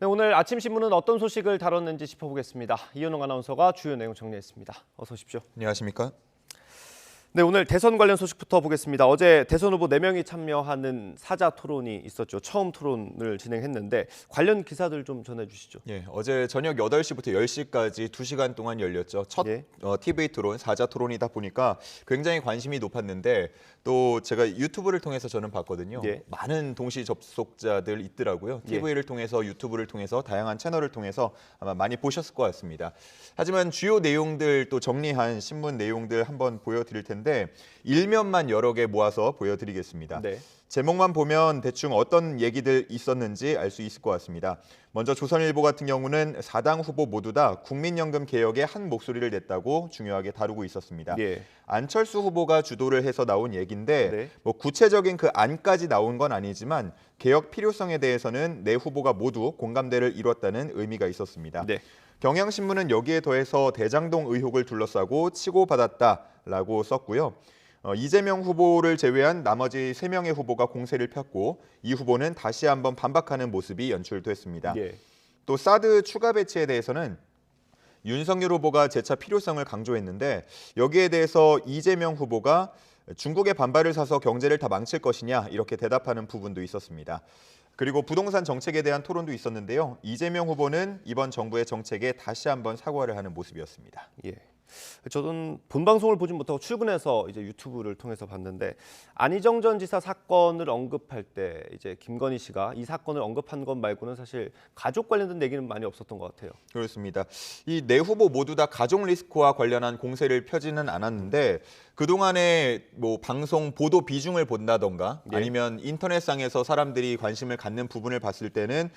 네, 오늘 아침 신문은 어떤 소식을 다뤘는지 짚어보겠습니다. 이현웅 아나운서가 주요 내용 정리했습니다. 어서 오십시오. 안녕하십니까? 네, 오늘 대선 관련 소식부터 보겠습니다. 어제 대선 후보 4명이 참여하는 사자 토론이 있었죠. 처음 토론을 진행했는데 관련 기사들 좀 전해주시죠. 예, 어제 저녁 8시부터 10시까지 2시간 동안 열렸죠. 첫 예. TV 토론, 사자 토론이다 보니까 굉장히 관심이 높았는데 또 제가 유튜브를 통해서 저는 봤거든요. 예. 많은 동시 접속자들 있더라고요. TV를 통해서 유튜브를 통해서 다양한 채널을 통해서 아마 많이 보셨을 것 같습니다. 하지만 주요 내용들 또 정리한 신문 내용들 한번 보여드릴 텐데 일면만 여러 개 모아서 보여드리겠습니다. 네. 제목만 보면 대충 어떤 얘기들 있었는지 알 수 있을 것 같습니다. 먼저 조선일보 같은 경우는 4당 후보 모두 다 국민연금 개혁에 한 목소리를 냈다고 중요하게 다루고 있었습니다. 예. 안철수 후보가 주도를 해서 나온 얘기인데 네. 뭐 구체적인 그 안까지 나온 건 아니지만 개혁 필요성에 대해서는 네 후보가 모두 공감대를 이뤘다는 의미가 있었습니다. 네. 경향신문은 여기에 더해서 대장동 의혹을 둘러싸고 치고받았다라고 썼고요. 이재명 후보를 제외한 나머지 3명의 후보가 공세를 폈고 이 후보는 다시 한번 반박하는 모습이 연출됐습니다. 예. 또 사드 추가 배치에 대해서는 윤석열 후보가 재차 필요성을 강조했는데 여기에 대해서 이재명 후보가 중국의 반발을 사서 경제를 다 망칠 것이냐 이렇게 대답하는 부분도 있었습니다. 그리고 부동산 정책에 대한 토론도 있었는데요. 이재명 후보는 이번 정부의 정책에 다시 한번 사과를 하는 모습이었습니다. 예. 저는 본 방송을 보진 못하고 출근해서 이제 유튜브를 통해서 봤는데 안희정 전 지사 사건을 언급할 때 이제 김건희 씨가 이 사건을 언급한 것 말고는 사실 가족 관련된 얘기는 많이 없었던 것 같아요. 그렇습니다. 이 네 후보 모두 다 가족 리스크와 관련한 공세를 펴지는 않았는데 그동안에 뭐 방송 보도 비중을 본다던가 예. 아니면 인터넷상에서 사람들이 관심을 갖는 부분을 봤을 때는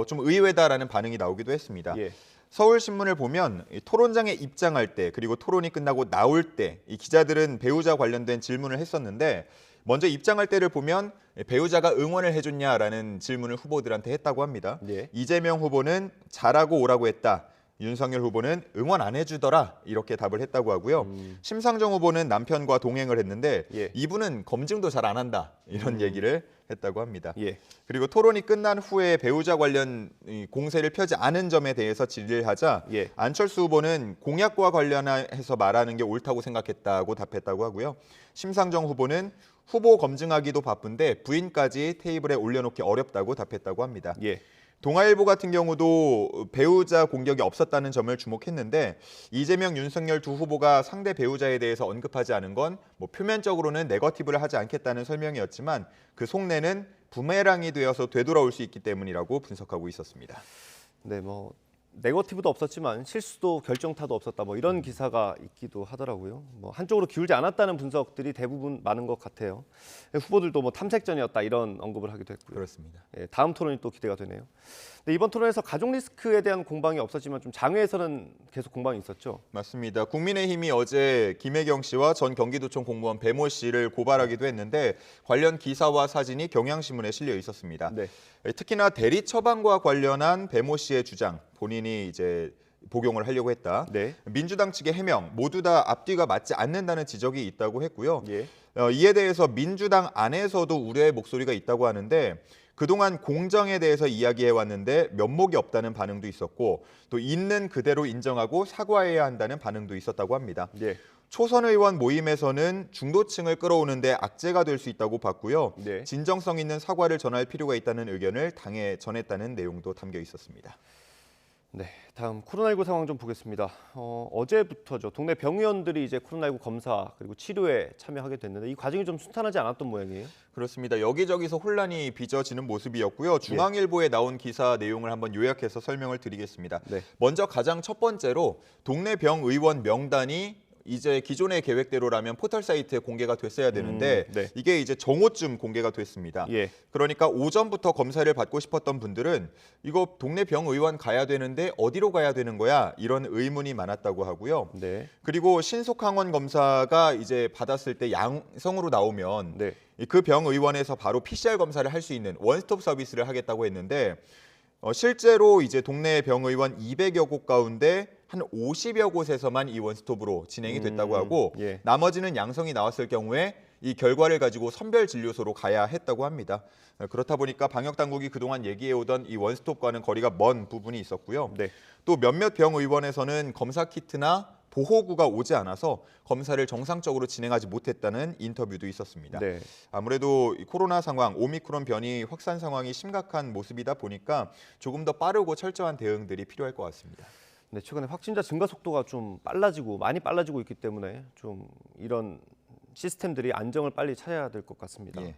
좀 의외다라는 반응이 나오기도 했습니다. 예. 서울신문을 보면 이 토론장에 입장할 때 그리고 토론이 끝나고 나올 때 이 기자들은 배우자 관련된 질문을 했었는데 먼저 입장할 때를 보면 배우자가 응원을 해줬냐라는 질문을 후보들한테 했다고 합니다. 예. 이재명 후보는 잘하고 오라고 했다. 윤석열 후보는 응원 안 해주더라 이렇게 답을 했다고 하고요. 심상정 후보는 남편과 동행을 했는데 예. 이분은 검증도 잘 안 한다 이런 얘기를 했다고 합니다. 예. 그리고 토론이 끝난 후에 배우자 관련 공세를 펴지 않은 점에 대해서 질의를 하자 예. 안철수 후보는 공약과 관련해서 말하는 게 옳다고 생각했다고 답했다고 하고요. 심상정 후보는 후보 검증하기도 바쁜데 부인까지 테이블에 올려놓기 어렵다고 답했다고 합니다. 예. 동아일보 같은 경우도 배우자 공격이 없었다는 점을 주목했는데 이재명, 윤석열 두 후보가 상대 배우자에 대해서 언급하지 않은 건 뭐 표면적으로는 네거티브를 하지 않겠다는 설명이었지만 그 속내는 부메랑이 되어서 되돌아올 수 있기 때문이라고 분석하고 있었습니다. 네, 뭐 네거티브도 없었지만 실수도 결정타도 없었다. 뭐 이런 기사가 있기도 하더라고요. 뭐 한쪽으로 기울지 않았다는 분석들이 대부분 많은 것 같아요. 후보들도 뭐 탐색전이었다 이런 언급을 하기도 했고요. 그렇습니다. 예, 다음 토론이 또 기대가 되네요. 네, 이번 토론에서 가족 리스크에 대한 공방이 없었지만 좀 장외에서는 계속 공방이 있었죠. 맞습니다. 국민의힘이 어제 김혜경 씨와 전 경기도청 공무원 배모 씨를 고발하기도 했는데 관련 기사와 사진이 경향신문에 실려 있었습니다. 네. 특히나 대리 처방과 관련한 배모 씨의 주장, 본인이 이제 복용을 하려고 했다. 네. 민주당 측의 해명 모두 다 앞뒤가 맞지 않는다는 지적이 있다고 했고요. 예. 이에 대해서 민주당 안에서도 우려의 목소리가 있다고 하는데 그동안 공정에 대해서 이야기해왔는데 면목이 없다는 반응도 있었고 또 있는 그대로 인정하고 사과해야 한다는 반응도 있었다고 합니다. 예. 초선 의원 모임에서는 중도층을 끌어오는데 악재가 될 수 있다고 봤고요. 네. 진정성 있는 사과를 전할 필요가 있다는 의견을 당에 전했다는 내용도 담겨 있었습니다. 네, 다음 코로나19 상황 좀 보겠습니다. 어제부터죠. 동네 병의원들이 이제 코로나19 검사 그리고 치료에 참여하게 됐는데 이 과정이 좀 순탄하지 않았던 모양이에요. 그렇습니다. 여기저기서 혼란이 빚어지는 모습이었고요. 중앙일보에 나온 기사 내용을 한번 요약해서 설명을 드리겠습니다. 네. 먼저 가장 첫 번째로 동네 병의원 명단이 이제 기존의 계획대로라면 포털 사이트에 공개가 됐어야 되는데 네. 이게 이제 정오쯤 공개가 됐습니다. 예. 그러니까 오전부터 검사를 받고 싶었던 분들은 이거 동네 병의원 가야 되는데 어디로 가야 되는 거야? 이런 의문이 많았다고 하고요. 네. 그리고 신속항원 검사가 이제 받았을 때 양성으로 나오면 네. 그 병의원에서 바로 PCR 검사를 할 수 있는 원스톱 서비스를 하겠다고 했는데 실제로 이제 동네 병의원 200여 곳 가운데 한 50여 곳에서만 이 원스톱으로 진행이 됐다고 하고 예. 나머지는 양성이 나왔을 경우에 이 결과를 가지고 선별 진료소로 가야 했다고 합니다. 그렇다 보니까 방역 당국이 그동안 얘기해오던 이 원스톱과는 거리가 먼 부분이 있었고요. 네. 또 몇몇 병의원에서는 검사 키트나 보호구가 오지 않아서 검사를 정상적으로 진행하지 못했다는 인터뷰도 있었습니다. 네. 아무래도 이 코로나 상황, 오미크론 변이 확산 상황이 심각한 모습이다 보니까 조금 더 빠르고 철저한 대응들이 필요할 것 같습니다. 네, 최근에 확진자 증가 속도가 좀 많이 빨라지고 있기 때문에 좀 이런 시스템들이 안정을 빨리 찾아야 될 것 같습니다. 예.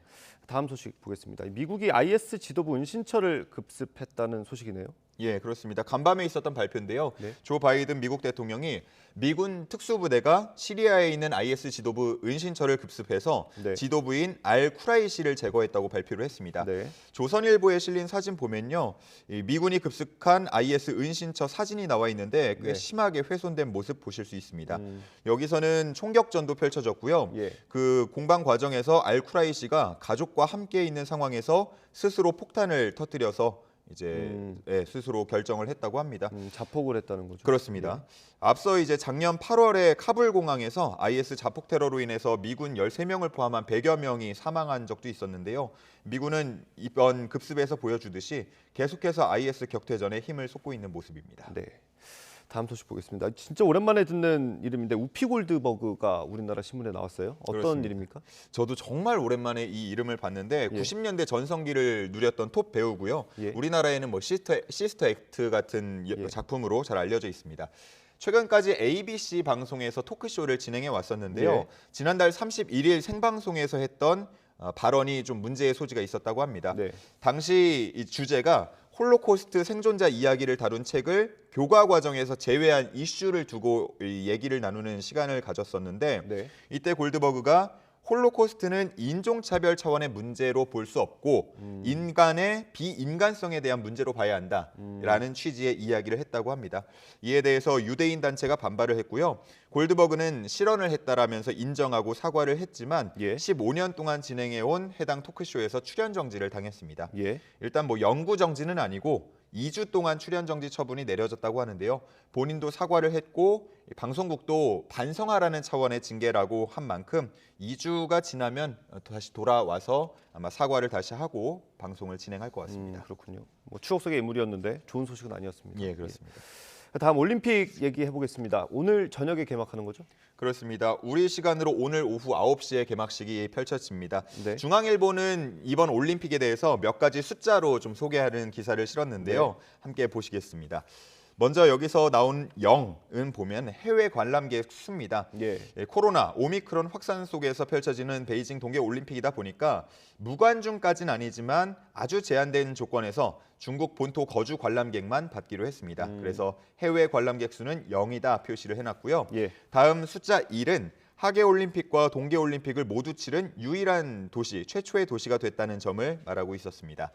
다음 소식 보겠습니다. 미국이 IS 지도부 은신처를 급습했다는 소식이네요. 예, 그렇습니다. 간밤에 있었던 발표인데요. 네. 조 바이든 미국 대통령이 미군 특수부대가 시리아에 있는 IS 지도부 은신처를 급습해서 네. 지도부인 알 쿠라이시를 제거했다고 발표를 했습니다. 네. 조선일보에 실린 사진 보면요, 이 미군이 급습한 IS 은신처 사진이 나와 있는데 꽤 네. 심하게 훼손된 모습 보실 수 있습니다. 여기서는 총격전도 펼쳐졌고요. 예. 그 공방 과정에서 알 쿠라이시가 가족과 함께 있는 상황에서 스스로 폭탄을 터뜨려서 이제 스스로 결정을 했다고 합니다. 자폭을 했다는 거죠. 그렇습니다. 앞서 이제 작년 8월에 카불 공항에서 IS 자폭 테러로 인해서 미군 13명을 포함한 100여 명이 사망한 적도 있었는데요. 미군은 이번 급습에서 보여주듯이 계속해서 IS 격퇴전에 힘을 쏟고 있는 모습입니다. 네. 다음 소식 보겠습니다. 진짜 오랜만에 듣는 이름인데 우피 골드버그가 우리나라 신문에 나왔어요. 어떤 그렇습니다. 일입니까? 저도 정말 오랜만에 이 이름을 봤는데 예. 90년대 전성기를 누렸던 톱 배우고요. 예. 우리나라에는 뭐 시스터 액트 같은 예. 작품으로 잘 알려져 있습니다. 최근까지 ABC 방송에서 토크쇼를 진행해 왔었는데요. 예. 지난달 31일 생방송에서 했던 발언이 좀 문제의 소지가 있었다고 합니다. 네. 당시 이 주제가 홀로코스트 생존자 이야기를 다룬 책을 교과 과정에서 제외한 이슈를 두고 이 얘기를 나누는 시간을 가졌었는데 네. 이때 골드버그가 홀로코스트는 인종차별 차원의 문제로 볼 수 없고 인간의 비인간성에 대한 문제로 봐야 한다라는 취지의 이야기를 했다고 합니다. 이에 대해서 유대인 단체가 반발을 했고요. 골드버그는 실언을 했다라면서 인정하고 사과를 했지만 예. 15년 동안 진행해온 해당 토크쇼에서 출연 정지를 당했습니다. 예. 일단 뭐 영구 정지는 아니고 2주 동안 출연 정지 처분이 내려졌다고 하는데요. 본인도 사과를 했고 방송국도 반성하라는 차원의 징계라고 한 만큼 2주가 지나면 다시 돌아와서 아마 사과를 다시 하고 방송을 진행할 것 같습니다. 그렇군요. 뭐 추억 속의 인물이었는데 좋은 소식은 아니었습니다. 예, 그렇습니다. 예. 다음 올림픽 얘기해 보겠습니다. 오늘 저녁에 개막하는 거죠? 그렇습니다. 우리 시간으로 오늘 오후 9시에 개막식이 펼쳐집니다. 네. 중앙일보는 이번 올림픽에 대해서 몇 가지 숫자로 좀 소개하는 기사를 실었는데요. 네. 함께 보시겠습니다. 먼저 여기서 나온 0은 보면 해외 관람객 수입니다. 예. 코로나, 오미크론 확산 속에서 펼쳐지는 베이징 동계올림픽이다 보니까 무관중까지는 아니지만 아주 제한된 조건에서 중국 본토 거주 관람객만 받기로 했습니다. 그래서 해외 관람객 수는 0이다 표시를 해놨고요. 예. 다음 숫자 1은 하계올림픽과 동계올림픽을 모두 치른 유일한 도시, 최초의 도시가 됐다는 점을 말하고 있었습니다.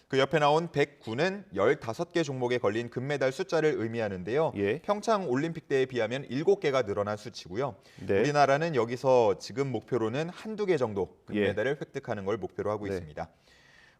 그 옆에 나온 109는 15개 종목에 걸린 금메달 숫자를 의미하는데요. 예. 평창 올림픽 때에 비하면 7개가 늘어난 수치고요. 네. 우리나라는 여기서 지금 목표로는 한두 개 정도 금메달을 획득하는 걸 목표로 하고 네. 있습니다.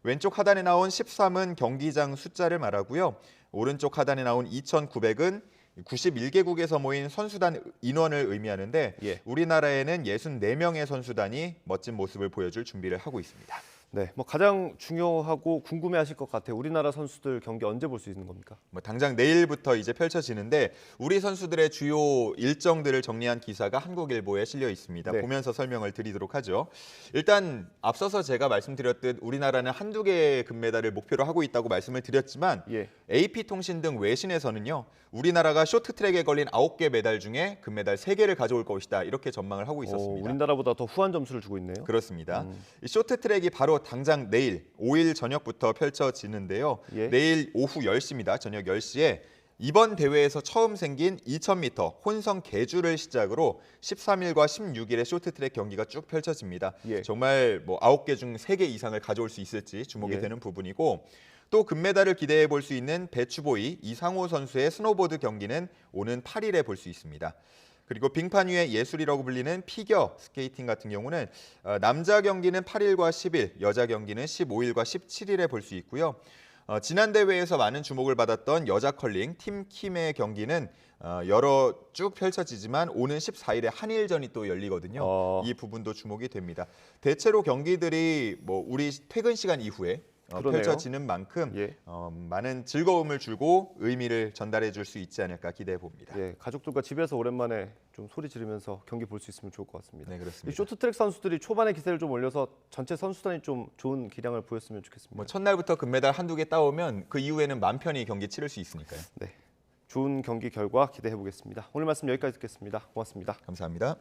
왼쪽 하단에 나온 13은 경기장 숫자를 말하고요. 오른쪽 하단에 나온 2,900은 91개국에서 모인 선수단 인원을 의미하는데 예. 우리나라에는 64명의 선수단이 멋진 모습을 보여줄 준비를 하고 있습니다. 네, 뭐 가장 중요하고 궁금해하실 것 같아요. 우리나라 선수들 경기 언제 볼 수 있는 겁니까? 뭐 당장 내일부터 이제 펼쳐지는데 우리 선수들의 주요 일정들을 정리한 기사가 한국일보에 실려 있습니다. 네. 보면서 설명을 드리도록 하죠. 일단 앞서서 제가 말씀드렸듯 우리나라는 한두 개의 금메달을 목표로 하고 있다고 말씀을 드렸지만 예. AP통신 등 외신에서는요. 우리나라가 쇼트트랙에 걸린 9개 메달 중에 금메달 3개를 가져올 것이다. 이렇게 전망을 하고 있었습니다. 우리나라보다 더 후한 점수를 주고 있네요. 그렇습니다. 이 쇼트트랙이 바로 당장 내일 5일 저녁부터 펼쳐지는데요. 예. 내일 오후 10시입니다. 저녁 10시에 이번 대회에서 처음 생긴 2000m 혼성 계주를 시작으로 13일과 16일에 쇼트트랙 경기가 쭉 펼쳐집니다. 예. 정말 뭐 9개 중 3개 이상을 가져올 수 있을지 주목이 예. 되는 부분이고 또 금메달을 기대해 볼 수 있는 배추보이 이상호 선수의 스노보드 경기는 오는 8일에 볼 수 있습니다. 그리고 빙판 위의 예술이라고 불리는 피겨 스케이팅 같은 경우는 남자 경기는 8일과 10일, 여자 경기는 15일과 17일에 볼 수 있고요. 지난 대회에서 많은 주목을 받았던 여자 컬링 팀 킴의 경기는 여러 쭉 펼쳐지지만 오는 14일에 한일전이 또 열리거든요. 이 부분도 주목이 됩니다. 대체로 경기들이 뭐 우리 퇴근 시간 이후에 펼쳐지는 만큼 예. 많은 즐거움을 주고 의미를 전달해 줄 수 있지 않을까 기대해 봅니다. 예, 가족들과 집에서 오랜만에 좀 소리 지르면서 경기 볼 수 있으면 좋을 것 같습니다. 네, 이 그렇습니다. 쇼트트랙 선수들이 초반에 기세를 좀 올려서 전체 선수단이 좀 좋은 기량을 보였으면 좋겠습니다. 뭐 첫날부터 금메달 한두 개 따오면 그 이후에는 맘 편히 경기 치를 수 있으니까요. 네, 좋은 경기 결과 기대해 보겠습니다. 오늘 말씀 여기까지 듣겠습니다. 고맙습니다. 감사합니다.